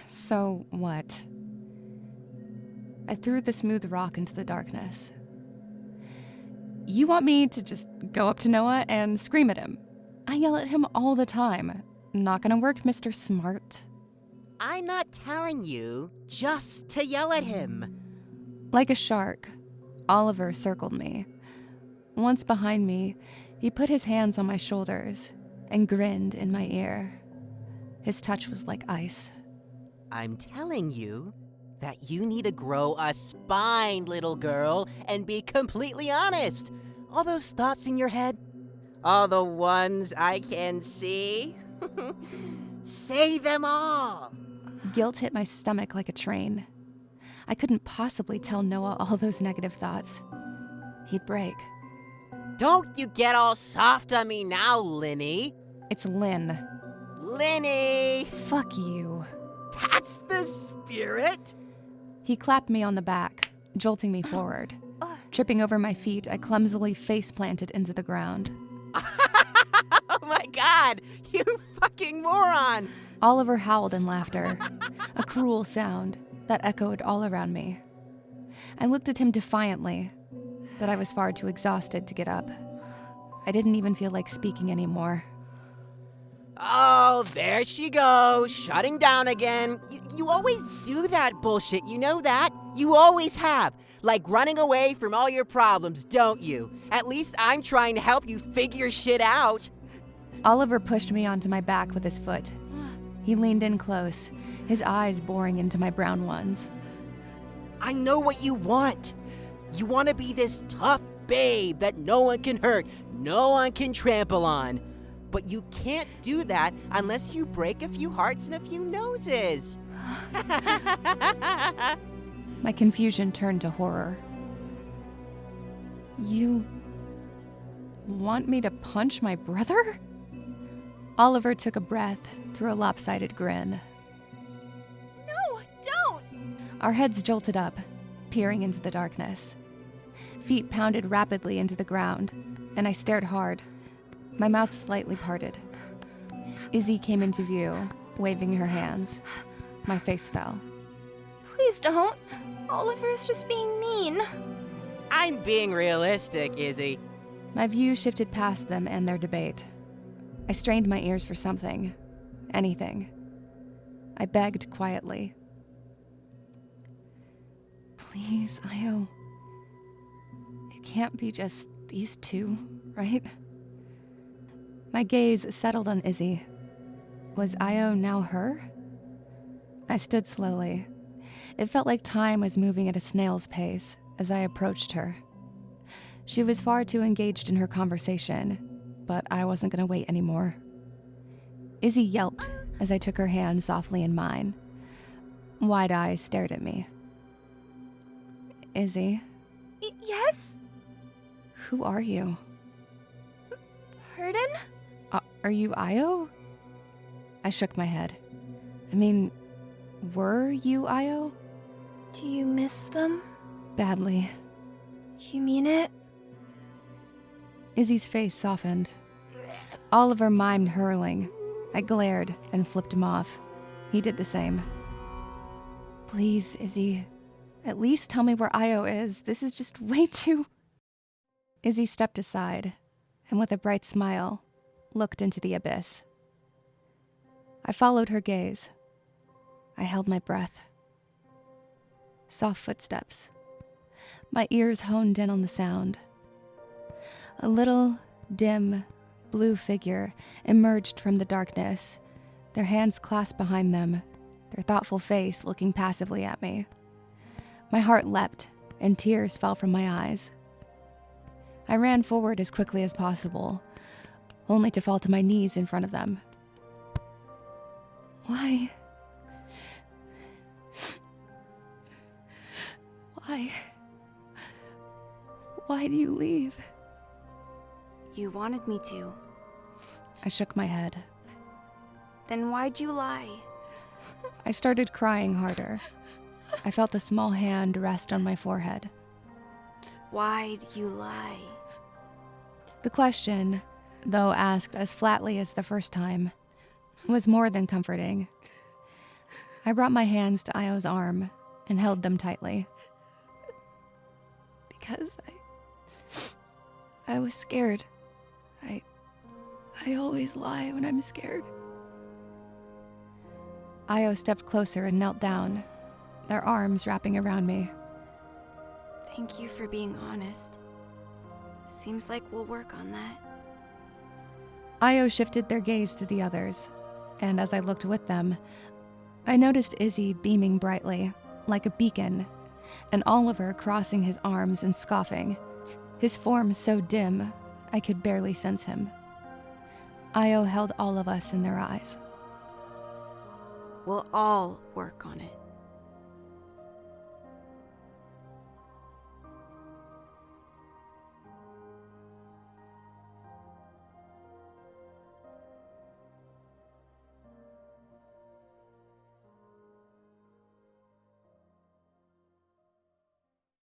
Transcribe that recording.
So what? I threw the smooth rock into the darkness. You want me to just go up to Noah and scream at him? I yell at him all the time. Not gonna work, Mr. Smart. I'm not telling you just to yell at him. Like a shark, Oliver circled me. Once behind me, he put his hands on my shoulders and grinned in my ear. His touch was like ice. I'm telling you that you need to grow a spine, little girl, and be completely honest. All those thoughts in your head, all the ones I can see, say them all. Guilt hit my stomach like a train. I couldn't possibly tell Noah all those negative thoughts. He'd break. Don't you get all soft on me now, Linne. It's Linne. Linne! Fuck you. That's the spirit. He clapped me on the back, jolting me forward. Tripping over my feet, I clumsily face-planted into the ground. Oh my god, you fucking moron! Oliver howled in laughter, a cruel sound that echoed all around me. I looked at him defiantly, but I was far too exhausted to get up. I didn't even feel like speaking anymore. Oh, there she goes, shutting down again. You always do that bullshit, you know that? You always have. Like running away from all your problems, don't you? At least I'm trying to help you figure shit out. Oliver pushed me onto my back with his foot. He leaned in close, his eyes boring into my brown ones. I know what you want. You want to be this tough babe that no one can hurt, no one can trample on. But you can't do that unless you break a few hearts and a few noses. My confusion turned to horror. You want me to punch my brother? Oliver took a breath through a lopsided grin. No, don't! Our heads jolted up, peering into the darkness. Feet pounded rapidly into the ground, and I stared hard, my mouth slightly parted. Izzy came into view, waving her hands. My face fell. Please don't. Oliver's just being mean. I'm being realistic, Izzy. My view shifted past them and their debate. I strained my ears for something. Anything. I begged quietly. Please, Io. It can't be just these two, right? My gaze settled on Izzy. Was Io now her? I stood slowly. It felt like time was moving at a snail's pace as I approached her. She was far too engaged in her conversation, but I wasn't going to wait anymore. Izzy yelped as I took her hand softly in mine. Wide eyes stared at me. Izzy, Yes? who are you? Pardon? Are you Io? I shook my head. I mean, were you Io? Do you miss them? Badly. You mean it? Izzy's face softened. Oliver mimed hurling. I glared and flipped him off. He did the same. Please, Izzy, at least tell me where Io is. This is just way too... Izzy stepped aside, and with a bright smile, looked into the abyss. I followed her gaze. I held my breath. Soft footsteps. My ears honed in on the sound. A little, dim, blue figure emerged from the darkness, their hands clasped behind them, their thoughtful face looking passively at me. My heart leapt, and tears fell from my eyes. I ran forward as quickly as possible, only to fall to my knees in front of them. Why? Why do you leave? You wanted me to. I shook my head. Then why'd you lie? I started crying harder. I felt a small hand rest on my forehead. Why'd you lie? The question, though asked as flatly as the first time, was more than comforting. I brought my hands to Io's arm and held them tightly. Because I was scared. I always lie when I'm scared. Io stepped closer and knelt down, their arms wrapping around me. Thank you for being honest. Seems like we'll work on that. Io shifted their gaze to the others, and as I looked with them, I noticed Izzy beaming brightly, like a beacon, and Oliver crossing his arms and scoffing, his form so dim I could barely sense him. Io held all of us in their eyes. We'll all work on it.